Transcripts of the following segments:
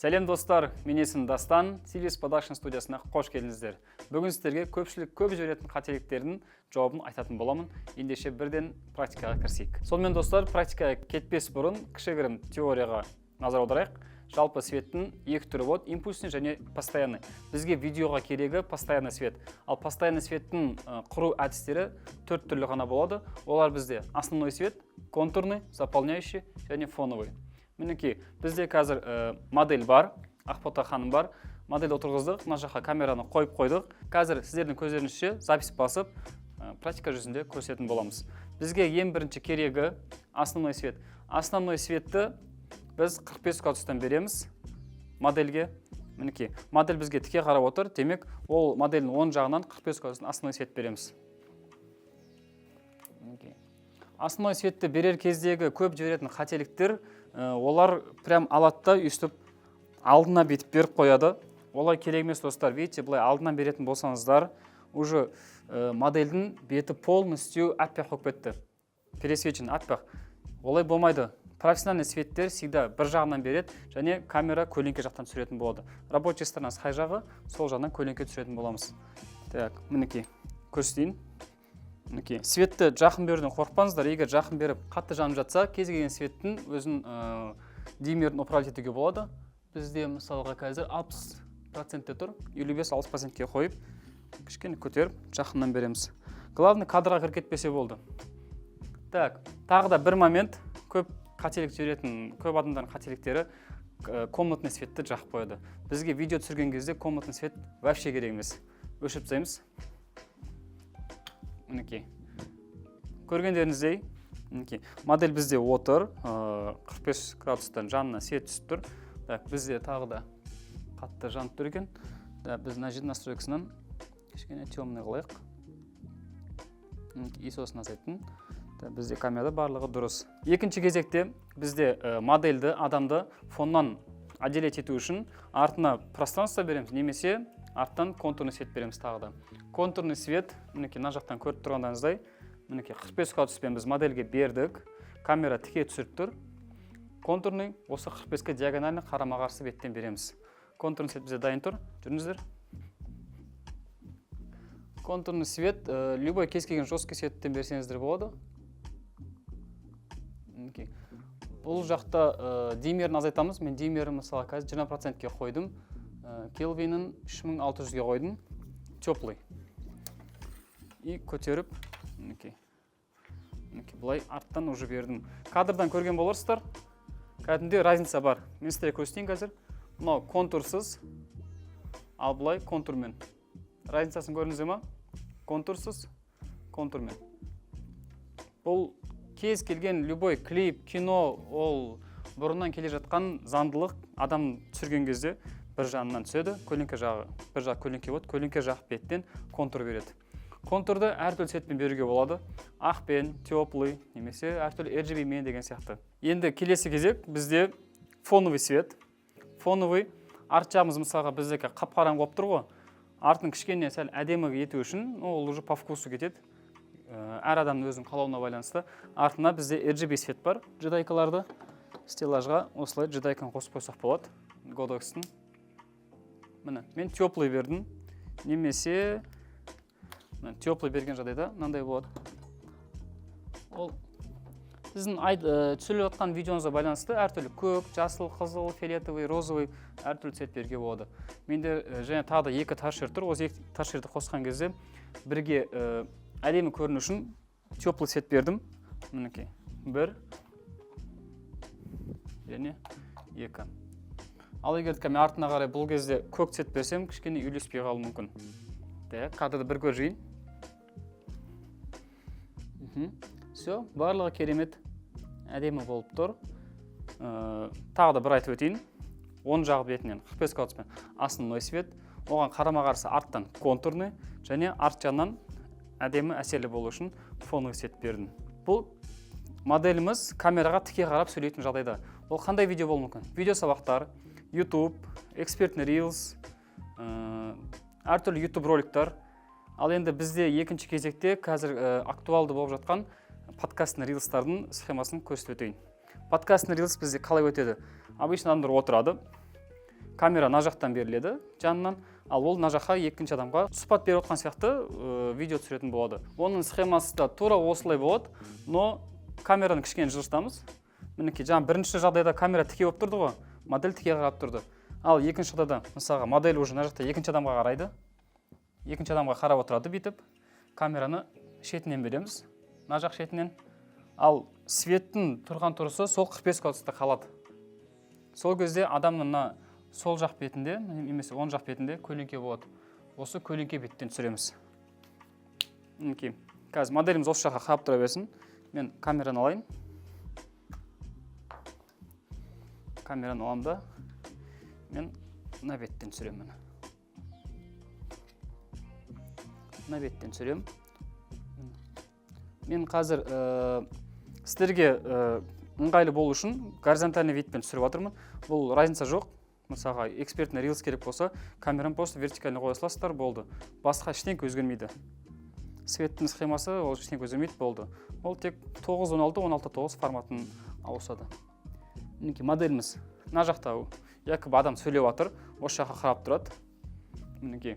Сәлем достар, мен есімім Дастан, Sirius Production студиясына қош келдіңіздер. Бүгін сіздерге көпшілік көп жіберетін қателіктердің жауабын айтатын боламын. Ендеше бірден практикаға кірісейік. Сонымен достар, практикаға кетпес бұрын кішігірім теорияға назар аударайық. Жалпы светтің екі түрі болады, импульсный және постоянный. Бізге видеоға керегі постоянный свет. Ал постоянный светтің құру әдістері төрт түрлі ғана болады. Олар бізде основной свет, контурный, заполняющий және фоновый. Мінекей, бізде қазір модель бар, Ақбота ханым бар. Модель отырғыздық, мына жаққа камераны қойып қойдық. Қазір сіздердің көздеріңізше запись басып, практика жүзінде көрсететін боламыз. Бізге ең бірінші керегі основной свет. Основной светті біз 45 градустан береміз модельге. Мінекей, модель бізге тіке қарап отыр, демек ол модельдің оң жағынан 45 градустан основной свет береміз. Основной светті берер кездегі көп жіберетін қателіктер, олар прям алатта үстіп алдына бетіп беріп қояды. Олай керек емес достар. Видите, былай алдынан беретін болсаңыздар, уже модельдің беті полностью аппақ болып кетті. Пересвечен аппақ. Олай болмайды. Профессиональный светтер всегда бір жағынан береді, және камера көлеңке жақтан түсіретін болады. Рабочий сторона қай жағы, сол жағынан көлеңке түсіретін боламыз. Так, мінекей, көрсетейін. Мінекей, светті жақын беруден қорықпаңыздар. Егер жақын беріп қатты жанып жатса, кез келген светтің өзін диммерін управлять етуге болады. Бізде мысалға қазір 60% тұр, 55-60%-ке қойып, кішкене көтеріп, жақыннан береміз. Главный кадрға кіріп кетпесе болды. Так, тағы да бір момент, көп қателік жіберетін, көп адамдардың қателіктері комнатный светті жақып қояды. Бізге видео түсірген кезде комнатный свет вообще керек емес. Өшіріп тастаймыз. Мінекей, көргендеріңіздей, модель бізде отыр, 45 градустан жанына свет түсіп тұр. Бізде тағы да қатты жанып тұр екен. Біз настройкасынан кішкене темный қылайық. ISO-сын азайттым. Бізде камерада барлығы дұрыс. Екінші кезекте бізде модельді, адамды фоннан отделять ету үшін артына пространство береміз, немесе арттан контурный свет береміз тағы да. Контурный свет, мінекей, мына жақтан көріп тұрғандарыңыздай, мінекей 45 градуспен біз модельге бердік, камера тіке түсіріп тұр. Контурный осы 45-ке диагонально қарама-қарсы беттен береміз. Контурный свет бізде дайын тұр, жүріңіздер. Контурный свет, любой кез келген жесткий светтен берсеңіздер болады. Бұл жақта диммерін азайтамыз. Мен диммерін мысалы қазір 20%-ке қойдым. Келвинін 3600-ге қойдым. Теплый. И көтеріп, бұлай арттан уже бердім. Кадрдан көрген боларсыздар. Кәдімде разница бар. Мен сіздерге көрсетейін қазір. Мынау контурсыз, ал бұлай контурмен. Разницасын көрдіңіздер ме? Контурсыз, контурмен. Бұл кез келген любой клип, кино, ол бұрыннан келе жатқан заңдылық адам түсірген кезде бір жағынан түседі, көлеңке жағы, бір жақ көлеңке болады, көлеңке жақ беттен контур береді. Контурды әртүрлі цветпен беруге болады. Ақпен, теплый, немесе әртүрлі RGB мен деген сияқты. Енді келесі кезек бізде фоновый свет. Фоновый арт жағымыз мысалға біздегі қап-қараң болып тұр ғой. Артын кішкене сәл әдемі ету үшін, ол уже по вкусу кетеді. Әр адамның өзінің қалауына байланысты. Артына бізде RGB свет бар. Джедайкаларды стеллажға осылай джедайканы қосып қойсақ болады. Godox'тың. Міне, мен теплый бердім. Немесе теплый берген жағдайда мынандай болады. Ол сіздің түсіріліп жатқан видеоңызға байланысты әртүрлі көк, жасыл, қызыл, фиолетовый, розовый әртүрлі цвет беруге болады. Менде және тағы да екі торшер тұр. Осы екі торшерді қосқан кезде бірге әдемі көріну үшін теплый свет бердім. Мінекей, бір және екі. Ал егер мен артына қарай бұл кезде көк цвет берсем, кішкене үйлеспей қалуы мүмкін. Кадрды бір көрейін. Все, барлығы керемет, әдемі болып тұр. Тағы да бір айтып өтейін. Оң жағы бетінен 45 градуспен основной свет, оған қарама-қарсы арттан контурный және арт жағынан әдемі әсерлі болу үшін фоновый свет бердім. Бұл моделіміз камераға тіке қарап сөйлейтін жағдайда. Ол қандай видео болуы мүмкін? Видео сабақтар, YouTube, экспертный Reels, әртүрлі YouTube роликтар. Ал енді бізде екінші кезекте қазір актуалды болып жатқан подкастный Reels'тардың схемасын көрсетіп өтейін. Подкастный Reels бізде қалай өтеді? Обычно адамдар отырады, камера мына жақтан беріледі жанынан, ал ол мына жаққа екінші адамға сұхбат беріп отқан сияқты видео түсіретін болады. Оның схемасы да тура осылай болады, но камераны кішкене жылжытамыз. Мінекей, жаңа бірінші жағдайда камера тіке болып тұрды ғой, модель тіке қарап тұрды. Ал екінші жағдайда, мысалға, модель уже мына жақта екінші адамға қарайды. Екінші адамға қарап отырады бүйтіп. Камераны шетінен береміз, мына жақ шетінен. Ал светтің тұрған тұрысы сол 45 градуста қалады. Сол кезде адамның мына сол жақ бетінде, немесе оң жақ бетінде көлеңке болады. Осы көлеңке беттен түсіреміз. Мінекей, қазір моделіміз осы жаққа қарап тұра берсін. Мен камераны алайын. Камераны аламын да, мен мына беттен түсіремін. Мына беттен түсіремін. Мен қазір сіздерге ыңғайлы болу үшін горизонтальный витпен түсіріп жатырмын. Бұл разница жоқ. Мысалға, экспертный рилс керек болса, камераны просто вертикально қоя саласыздар, болды. Басқа ештеңе өзгермейді. Светтің схемасы ол ештеңе өзгермейді, болды. Ол тек 9.16, 16.9 форматын ауысады. Мінекей, моделіміз мына жақта якобы адам сөйлеп жатыр, осы жаққа қарап тұрады. Мінекей.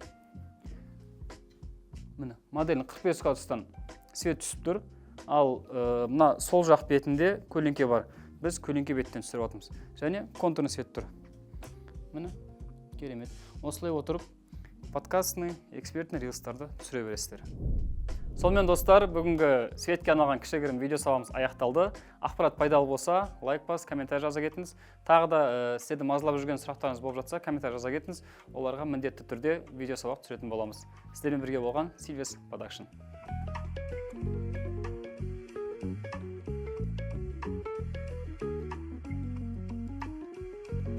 Міне, моделдің 45 градустан свет түсіп тұр, ал мына сол жақ бетінде көлеңке бар. Біз көлеңке беттен түсіріп жатырмыз. Және контурный свет тұр. Міне, керемет. Осылай отырып, подкастный, экспертный рилстарды түсіре бересіздер. Сонымен достар, бүгінгі светке арналған кішігірім видео саламыз аяқталды. Ақпарат пайдалы болса, лайк бас, комментарий жаза кетіңіз. Тағы да сіздерді мазалап жүрген сұрақтарыңыз болып жатса, комментарий жаза кетіңіз. Оларға міндетті түрде видео сабақ түсіретін боламыз. Сіздермен бірге болған Silves Production.